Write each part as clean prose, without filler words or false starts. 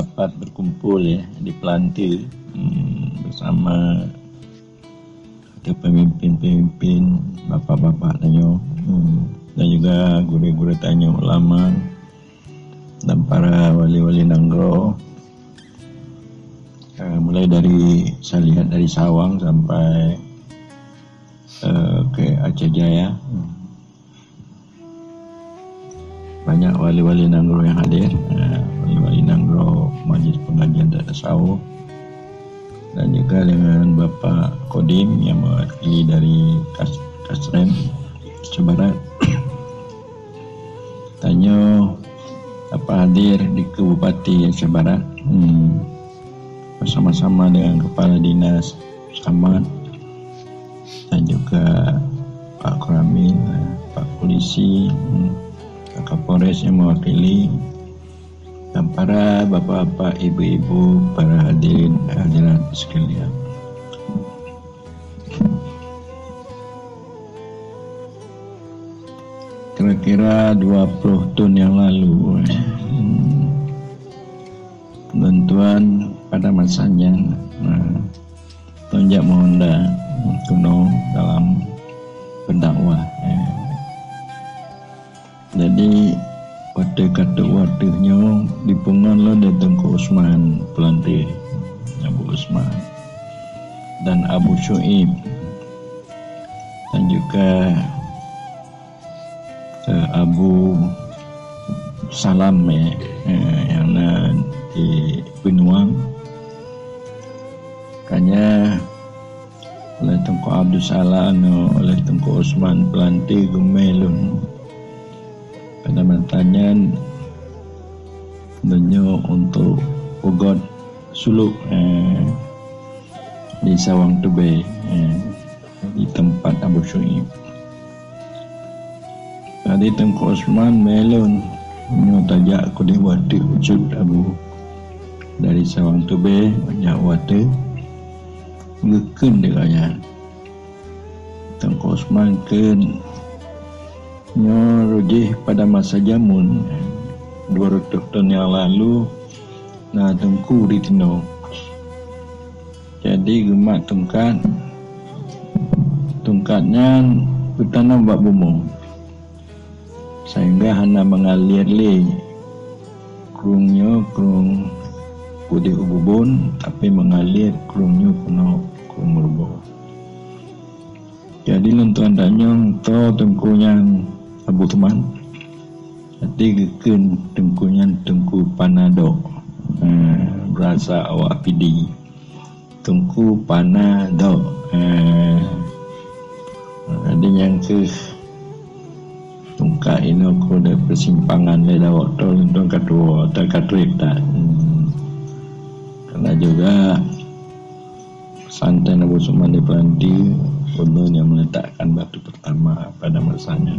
rapat berkumpul ya di Pelanti bersama ada pemimpin-pemimpin, bapak-bapak Tanyo, dan juga guru-guru Tanyo, ulama dan para wali-wali Nanggro. Mulai dari saya lihat dari Sawang sampai ke Aceh Jaya, banyak wali-wali Nanggro yang hadir, wali-wali Nanggro Majlis Pengajian Daerah Sawo, dan juga dengan Bapak Kodim yang mewakili dari Kasrem Aceh Barat. Tanyo apa hadir di Kabupaten Aceh Barat bersama-sama dengan Kepala Dinas Camat dan juga Pak Kuramil, Pak Polisi, Pak Kapolres yang mewakili, dan para bapak-bapak, ibu-ibu, para hadirat sekalian. Kira-kira 20 tahun yang lalu, bantuan pada masanya Tonjak Mohonda kuno dalam berdakwah. Jadi waktu-waktunya dipungan lo datang ke Usman Pelanti, Abu Usman dan Abu Syuib, dan juga Abu Salam yang di Benuang. Kanya oleh Tengku Abdul Salam, oleh Tengku Usman Pelanti Gumelun pada matanya tentunya untuk ugot suluk di Sawang Tube, di tempat Abu Syuib. Tadi Tengku Usman Melun tajak aku di wati wujud Abu dari Sawang Tube banyak wati ngeken dekanya Tengku Usman ken nyorojih pada masa jamun 200 tahun yang lalu. Nah tengku di tino jadi gemak tungkatnya bertanam bak bumung sehingga hana mengalir le krungnya krung putih ububun tapi mengalir krungnya kuno krung merbo. Jadi lentuan danyong to tengkunya Abu Teman hati geken tengkunya tengku Panado, berasa awak pidi tengku Panado. Ada yang ke tungkak ini aku ada persimpangan le dah waktu lentuan kedua tak katrik tak karena juga santai Abu Usman di Pelanti untuk yang meletakkan batu pertama pada masanya.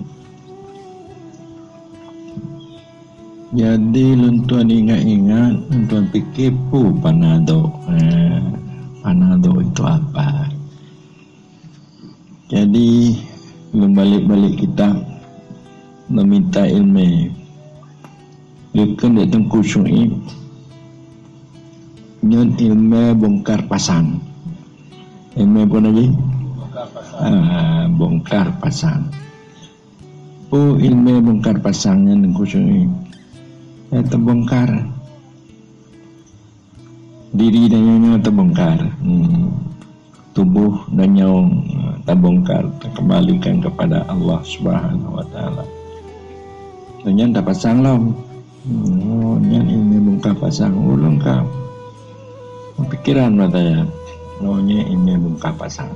Jadi luntuan ingat-ingat, luntuan fikir Panado. Panado itu apa? Jadi balik-balik kita meminta ilmu. Lukan dia Tengku Syuib nyon ilmu bongkar pasang. Ilmu apa lagi? Bongkar pasang. Ilmu bongkar pasangnya Tengku Syuib terbongkar, diri dan nyonya terbongkar, tubuh dan nyong terbongkar, terkembalikan kepada Allah Subhanahu Wa Taala. Nyonya tak pasang lah, nyonya ini bongkar pasang, lengkap. Pikiran matanya, nyonya ini bongkar pasang.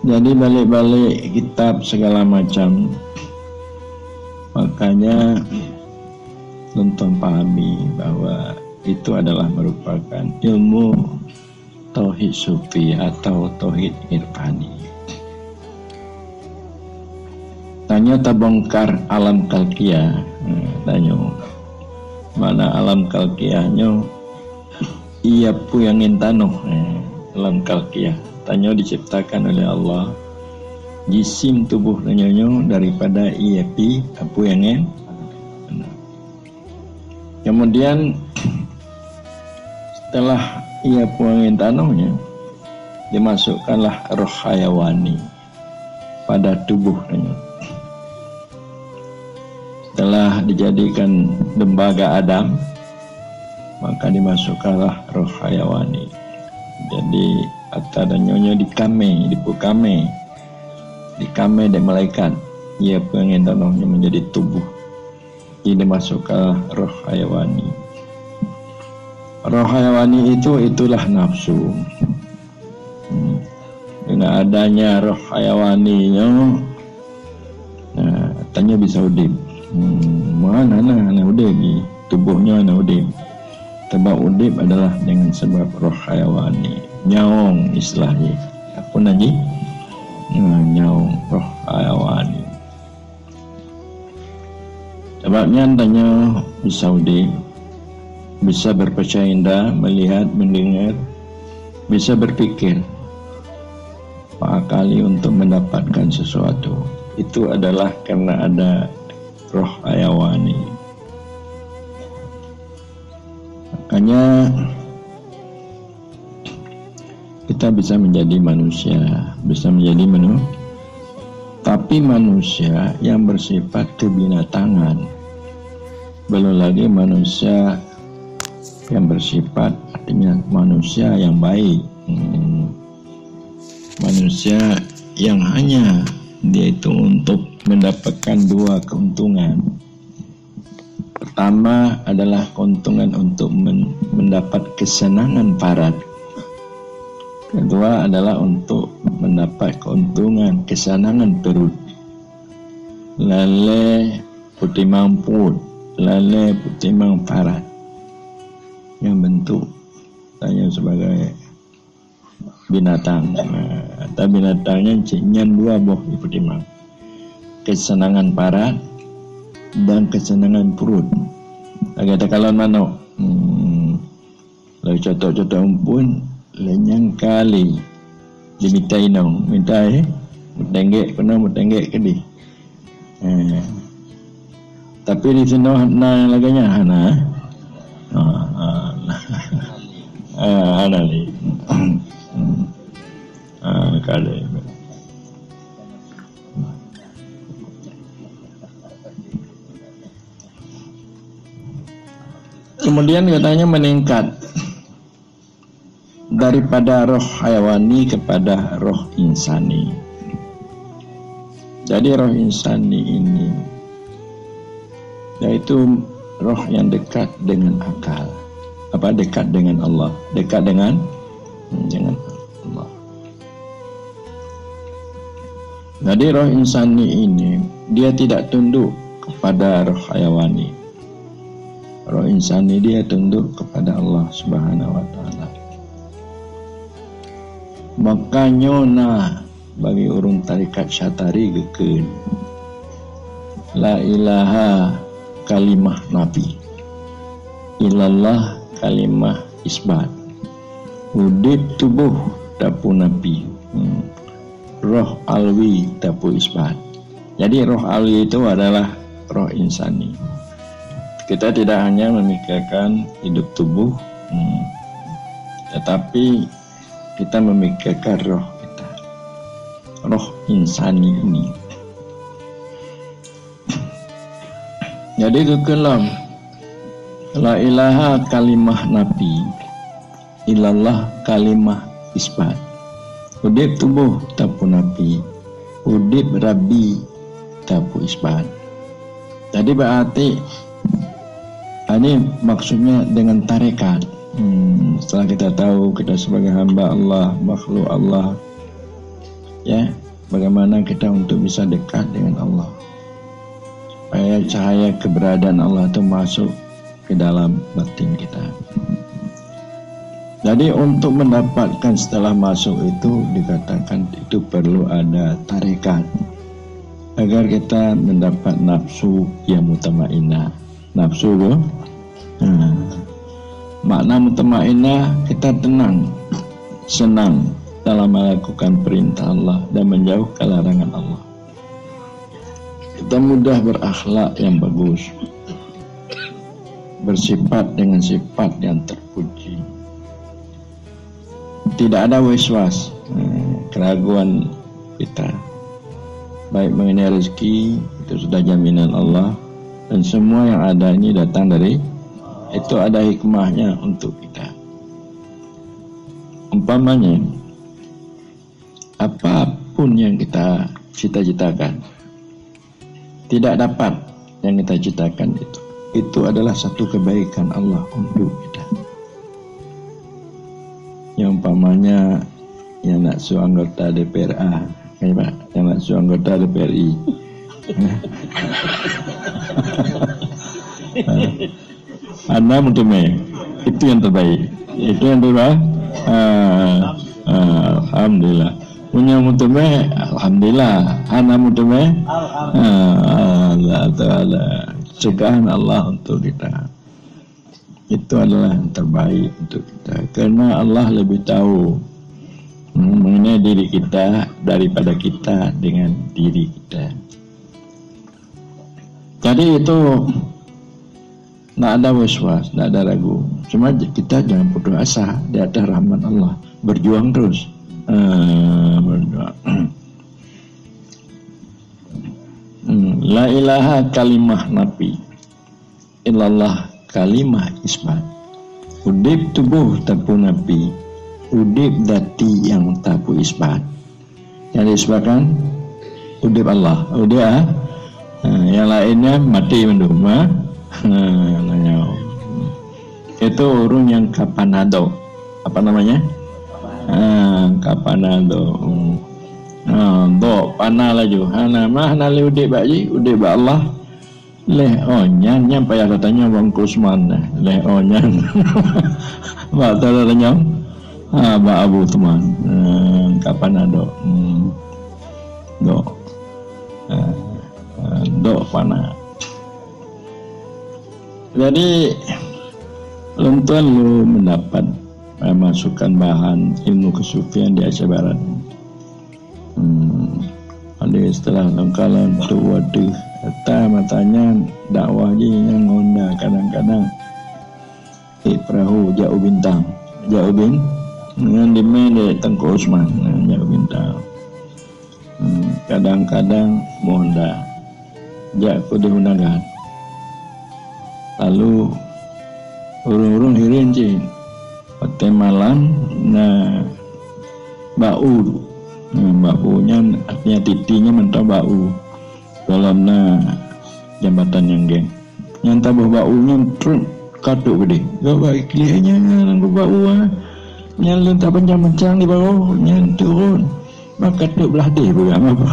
Jadi balik-balik kitab segala macam, makanya nonton pahami bahwa itu adalah merupakan ilmu tauhid sufi atau tauhid irfani. Tanya terbongkar alam kalkia, tanya mana alam kalkianya ia pu yang intano, alam kalkia tanya diciptakan oleh Allah jisim tubuh nanyonyo daripada ia pi apa yang kemudian setelah ia puangin tanahnya, dimasukkanlah roh hayawani pada tubuhnya. Setelah dijadikan lembaga Adam, maka dimasukkanlah roh hayawani. Jadi kata dan nyonya dikame dari malaikat. Ia pengen tanahnya menjadi tubuh. Ini masukkanlah roh hayawani. Roh hayawani itulah nafsu. Dengan adanya roh hayawaninya, tanya bisa udip. Mana udip ni? Tubuhnya udip. Sebab udip adalah dengan sebab roh hayawani. Nyaung istilahnya. Apa lagi? Nyaung roh hayawani. Sebabnya tanya bisa udip, bisa berpercaya indah, melihat, mendengar, bisa berpikir, mengakali untuk mendapatkan sesuatu. Itu adalah karena ada roh hayawani. Makanya kita bisa menjadi manusia, tapi manusia yang bersifat kebinatangan, belum lagi manusia yang bersifat, artinya manusia yang baik, manusia yang hanya dia itu untuk mendapatkan dua keuntungan. Pertama adalah keuntungan untuk mendapat kesenangan farad. Kedua adalah untuk mendapat keuntungan kesenangan perut. Lale putimang put, lale putimang farad, yang bentuk tanya sebagai binatang. Atau binatangnya nyan dua boh di putimang. Kesenangan farad dan kesenangan perut. Kata kalau mana? Lalu contoh-contoh pun lenyang kali dimintai nong, mintai mutenggek ke di. Tapi di sini na laganya hana. Ada ni. Kali. Kemudian katanya meningkat daripada roh hayawani kepada roh insani. Jadi roh insani ini yaitu roh yang dekat dengan akal, dekat dengan Allah, dekat dengan Allah. Jadi roh insani ini dia tidak tunduk kepada roh hayawani. Roh insani dia tunduk kepada Allah Subhanahu wa taala. Makanya bagi orang tarikat Syatari geken la ilaha kalimah nabi, ilallah kalimah isbat. Udip tubuh tapu nabi, roh alwi tapu isbat. Jadi roh alwi itu adalah roh insani. Kita tidak hanya memikirkan hidup tubuh, tetapi kita memikirkan roh kita, roh insani ini. Jadi kekelam la ilaha kalimah nabi, ilallah kalimah isbat. Udip tubuh tapu nabi, udip rabbi tapu isbat. Jadi berarti ini maksudnya dengan tarekat. Setelah kita tahu kita sebagai hamba Allah, makhluk Allah, ya, bagaimana kita untuk bisa dekat dengan Allah, supaya cahaya keberadaan Allah itu masuk ke dalam batin kita. Jadi untuk mendapatkan setelah masuk itu dikatakan itu perlu ada tarekat agar kita mendapat nafsu yang mutmainnah. Nafsu itu makna mutmainnah, kita tenang, senang dalam melakukan perintah Allah dan menjauhkan larangan Allah. Kita mudah berakhlak yang bagus, bersifat dengan sifat yang terpuji. tidak ada waswas, keraguan kita. Baik mengenai rezeki, itu sudah jaminan Allah. Dan semua yang ada ini datang dari, itu ada hikmahnya untuk kita. Umpamanya, apapun yang kita cita-citakan, tidak dapat yang kita citakan itu adalah satu kebaikan Allah untuk kita. Yang umpamanya yang nak su anggota DPRA, Pak, yang nak su anggota DPRI. Anda mutme, itu yang terbaik. Itu yang terbaik. Alhamdulillah. Punya mutme, alhamdulillah. Ana mutme, Allah Taala. Cegah Allah untuk kita. Itu adalah yang terbaik untuk kita. Karena Allah lebih tahu mengenai diri kita daripada kita dengan diri kita. Jadi itu tidak ada waswas, tidak ada ragu. Cuma kita jangan putus asa di atas rahmat Allah. Berjuang terus. Berjuang. La ilaha kalimah nabi illallah kalimah isbat. Udip tubuh tapu nabi, udip dati yang tapu isbat. Yang disebabkan udip Allah, udip yang lainnya mati menduma. Itu urung yang kapanado. Apa namanya? Kapanado. Do panah laju. Hana mah nali udip baji, udip Allah. Leh onyan yang payah katanya Bang Kusman. Leh onyan. Ba tanya. Ba Abu teman. Kapanado. Do. Do panah. Jadi tuan lu mendapat masukan bahan ilmu kesufian di Aceh Barat. Ada istilah lengkalan tu waduh kata matanya dakwah je yang ngonda kadang-kadang perahu jauh bintang dengan dimana Tengku Usman jauh bintang. Kadang-kadang monda jauh diundangan. Lalu urung-urung hirin je pada malam bau baunya artinya titinya mentah bau dalam jambatan yang geng yang tabah baunya truk kaduk gede gak baik lihatnya nanggu bau yang lentah panjang-panjang di bawah yang turun maka kaduk belah deh bukan apa.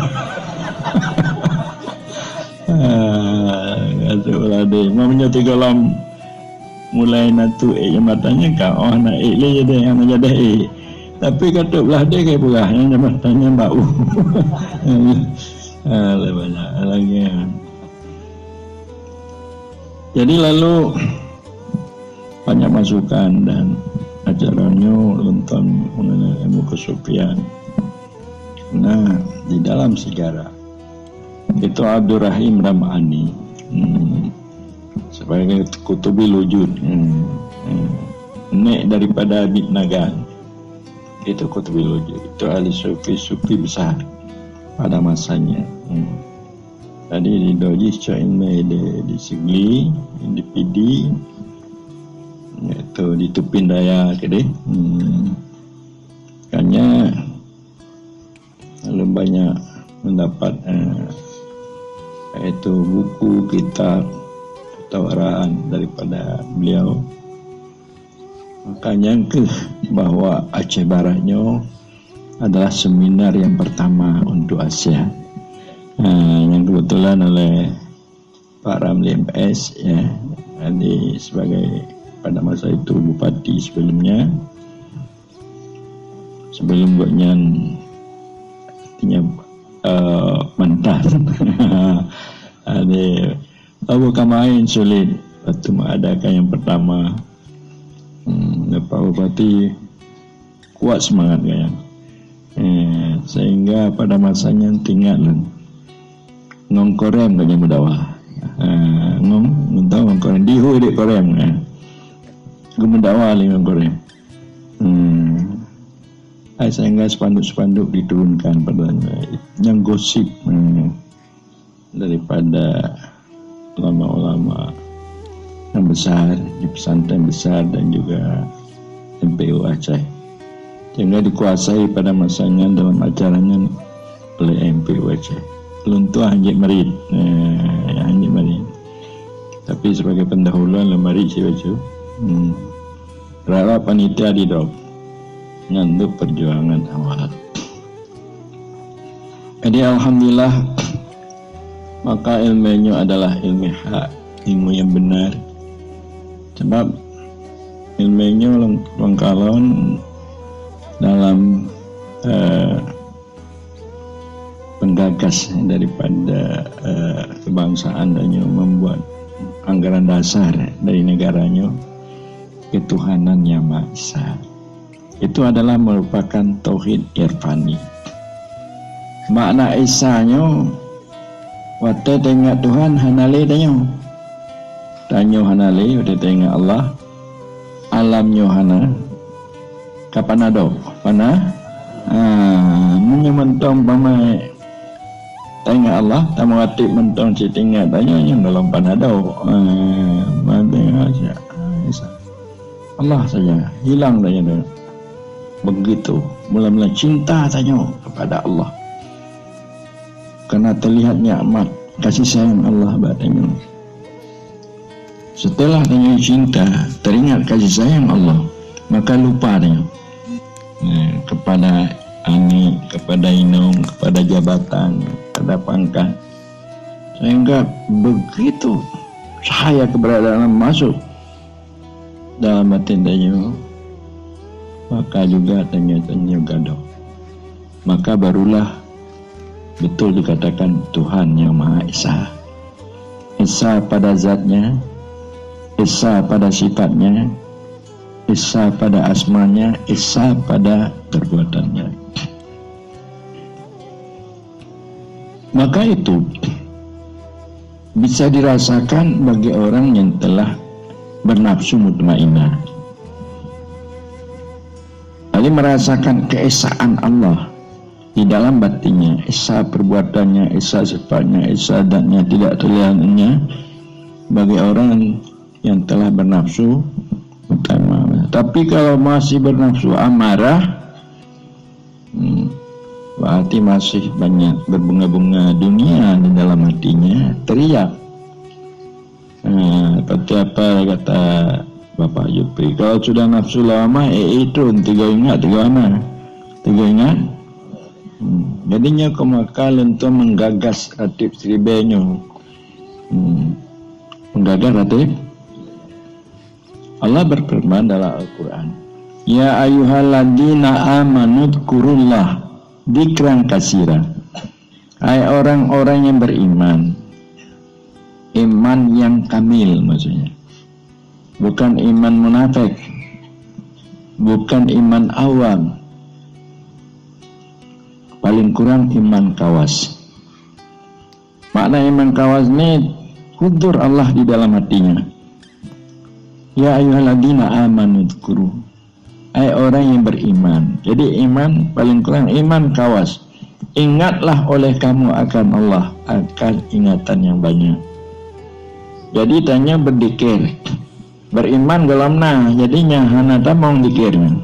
Kaduk belah deh mamanya tiga lam mulai natu jambatannya kau anak le jadi yang menjadi tapi kaduk belah deh kayak buahnya jambatannya bau. Banyak lagi. Jadi lalu banyak masukan dan ajarannya tentang mengenai ilmu kesufian. Nah, di dalam sejarah itu Abdurrahim Ramani sebagai kutubil wujud, nek daripada Abid Nagan, itu kutubil wujud, itu ahli sufi besar pada masanya. Tadi di Doji Caimai di Sigli, di Pidi, itu di Tupindaya kede. Makanya lalu banyak mendapat itu buku kitab tawaran daripada beliau. Makanya bahwa Aceh Baratnya adalah seminar yang pertama untuk Asia, yang kebetulan oleh Pak Ramli MS ya, sebagai pada masa itu bupati sebelumnya, sebelum Goknyan artinya mantan. Abu Kamain sulit waktu mengadakan yang pertama. Pak Bupati kuat semangat kan, sehingga pada masanya tinggal ngongkorem banyak mudawah, ngongkorem dihu dek korem, gemudawah li ngongkorem. sehingga spanduk-spanduk diturunkan padanya yang gosip daripada ulama-ulama yang besar di pesantren besar dan juga MPU Aceh, sehingga dikuasai pada masanya dalam acaranya oleh MPU Aceh. Luntuh Hanjit Marid, Hanjit Marid. Tapi sebagai pendahuluan lemari si baju, rara panitia di drop nganduk perjuangan awal. Jadi alhamdulillah, maka ilmunya adalah ilmu hak, ilmu yang benar. Sebab ilmunya lengkalon dalam penggagas daripada kebangsaan dan membuat anggaran dasar dari negaranya, ketuhanan yang Maha Esa. Itu adalah merupakan tauhid irfani. Makna Esanya waktu tengok Tuhan hanale tanyo hanale waktu tengok Allah alamnya hana kapan ada pana menyementong pamai tengok Allah tamu hati mentong si tinggal tanya yang dalam panadau Allah saja hilang tanya begitu mula-mula cinta tanya kepada Allah karena terlihat nikmat kasih sayang Allah batanya. Setelah tanya cinta teringat kasih sayang Allah, maka lupa tanya kepada angin, kepada inung, kepada jabatan, kepada pangkat, sehingga begitu cahaya keberadaan masuk dalam batin tanya, maka juga tanya gaduh. Maka barulah betul dikatakan Tuhan yang Maha Esa. Esa pada zatnya, Esa pada sifatnya, Esa pada asmanya, Esa pada perbuatannya. Maka itu bisa dirasakan bagi orang yang telah bernafsu mutmainnah. Lalu merasakan keesaan Allah di dalam batinnya, esa perbuatannya, esa sifatnya, esa adatnya, tidak terlihatnya bagi orang yang telah bernafsu utama. Tapi kalau masih bernafsu amarah, berarti masih banyak berbunga-bunga dunia di dalam hatinya, teriak. Seperti apa kata Bapak Jupri, kalau sudah nafsu lama, itu tiga ingat. Jadinya kemakal untuk menggagas ratib seribenyo, menggagas ratib. Allah berfirman dalam Al-Quran, ya ayyuhalladzina amanu dzkurullah dzikran katsira. Hai orang-orang yang beriman, iman yang kamil maksudnya, bukan iman munafik, bukan iman awam, paling kurang iman kawas. Makna iman kawas ini hudur Allah di dalam hatinya. Ya ayyuhalladzina amanu dzkuru, hai orang yang beriman. Jadi iman paling kurang iman kawas, ingatlah oleh kamu akan Allah, akan ingatan yang banyak. Jadi tanya berdikir, beriman gelamna, jadinya hanata mau dikirnya.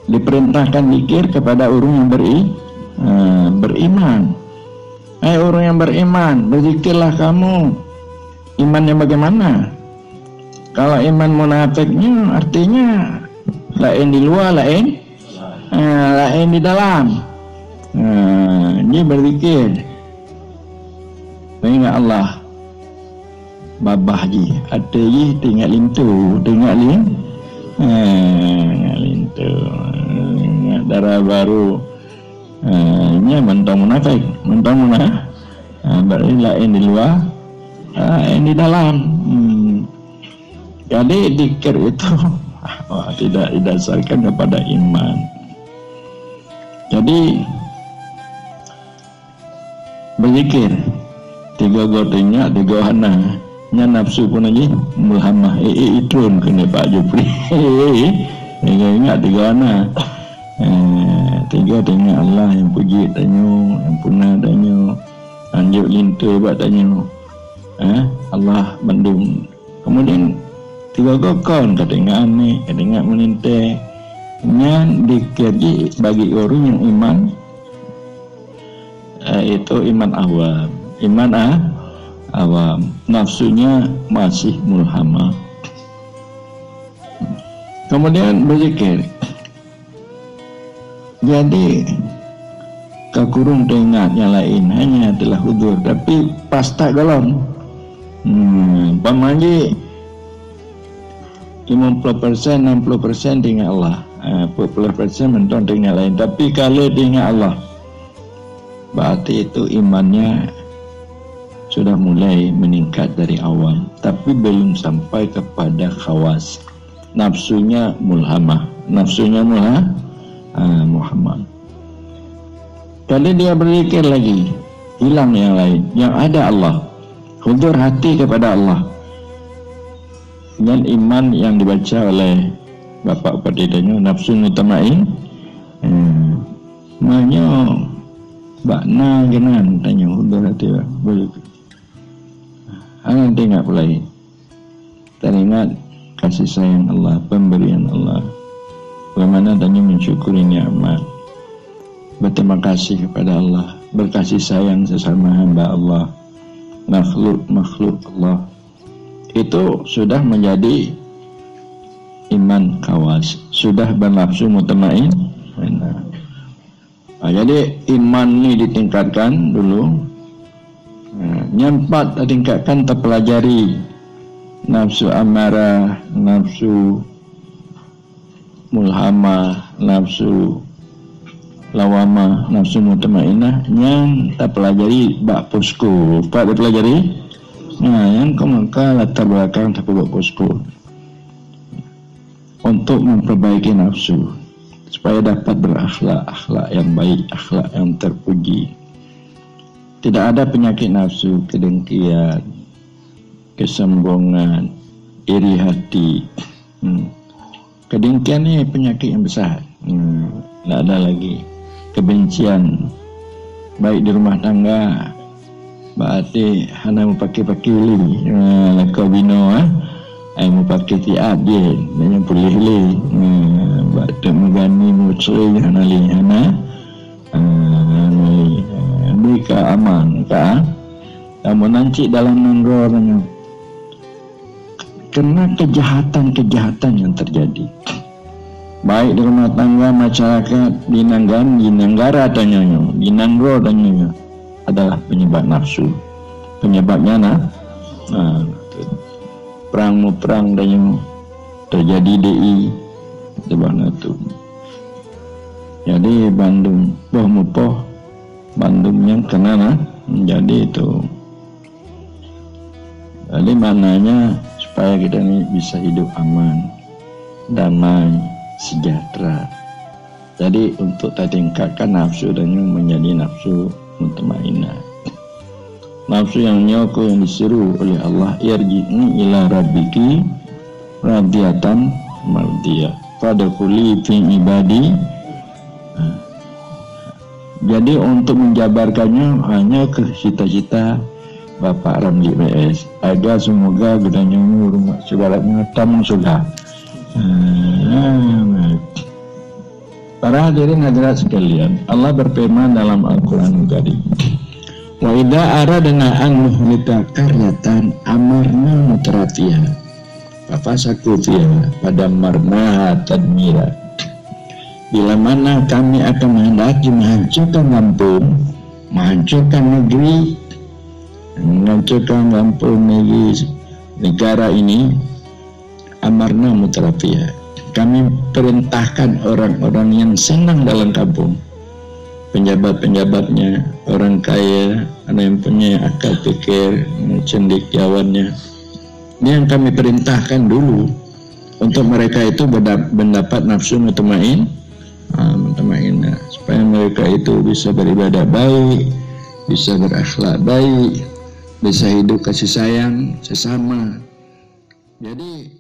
Diperintahkan dikir kepada orang yang beriman. Hai orang yang beriman, berzikirlah kamu. Imannya bagaimana? Kalau iman munafiknya artinya lain di luar, lain di dalam. Ini berzikir. Ingat Allah. Babah ji, ada ji tinggal lintu, lintu, darah baru. Ini mentang munafik, berarti lain di luar, lain di dalam. Jadi zikir itu tidak didasarkan kepada iman. Jadi berzikir tiga gotinya, tiga hana. Nya nafsu pun aja mulhamah itun kena Pak Jupri. Ingat tiga anak Tiga dengan Allah yang puji tanyo, yang punah tanyo, anjuk lintu buat tanyo, Allah bandung. Kemudian tiga kokon kadengan ni, kadengan meninte, yang dikaji bagi orang yang iman, itu iman awam, awam, nafsunya masih mulhamah. Kemudian berzikir. Jadi kakurung teringat yang lain hanya adalah hudur, tapi pasta galon. Pamanji 50%, 60% dengan Allah, 40% menton dengan lain. Tapi kalau dengan Allah, berarti itu imannya sudah mulai meningkat dari awal, tapi belum sampai kepada khawas. Nafsunya mulhamah, Muhammad. Kalau dia berzikir lagi, hilang yang lain, yang ada Allah, hudur hati kepada Allah. Dan iman yang dibaca oleh Bapak Padidanyo, nafsu mutmain, maknanya bakna genan tanya hudur hati berzikir. Hanya tengok lagi, teringat kasih sayang Allah, pemberian Allah. Bagaimana tanya mensyukuri nikmat, berterima kasih kepada Allah, berkasih sayang sesama hamba Allah, makhluk Allah. Itu sudah menjadi iman kawas, sudah bernafsu mutmain. Jadi iman ini ditingkatkan dulu. Yang 4 ditingkatkan terpelajari, nafsu amarah, nafsu mulhamah, nafsu lawamah, nafsu mutmainah, yang tak pelajari bak posko. Pak dipelajari, yang maka latar belakang tak buat posko untuk memperbaiki nafsu supaya dapat berakhlak yang baik, akhlak yang terpuji. Tidak ada penyakit nafsu, kedengkian, kesombongan, iri hati. Kedengkian ni penyakit yang besar. Tidak ada lagi kebencian, baik di rumah tangga. Berarti hana mau pakai li, kau bino mau pakai tiap je, dan yang pulih li. Berarti megani mucri hana li mereka aman, kamu nanti dalam nanggornya. Kena kejahatan yang terjadi, baik di rumah tangga, masyarakat, di nanggara tanyanya, di nanggro tanyanya, adalah penyebab nafsu. Penyebabnya perang tanyanya terjadi DI sebab itu. Jadi Bandung yang kena menjadi itu. Jadi maknanya supaya kita ini bisa hidup aman, damai, sejahtera. Jadi untuk tingkatkan nafsu dan menjadi nafsu mutmainah. Nafsu yang nyoko yang disuruh oleh Allah, irji'i ila rabbiki radiyatan mardiyah fadkhuli fi ibadi. Jadi untuk menjabarkannya hanya ke cita-cita Bapak Ramli PS agar semoga gedanya rumah sebaratnya tamu surga. Para hadirin hadirat sekalian, Allah berfirman dalam Al-Quran Karim, wa idza aradna an nuhlika qaryatan amarna mutrafiha fafasaku fiha fadammarnaha tadmira. Bila mana kami akan menghendaki menghancurkan kampung, menghancurkan negeri, menghancurkan kampung negara ini, amarna mutrafiha, kami perintahkan orang-orang yang senang dalam kampung, penjabat-penjabatnya, orang kaya, ada yang punya akal pikir, cendekiawannya, ini yang kami perintahkan dulu untuk mereka itu mendapat nafsu mutmainah, supaya mereka itu bisa beribadah baik, bisa berakhlak baik, bisa hidup kasih sayang sesama. Jadi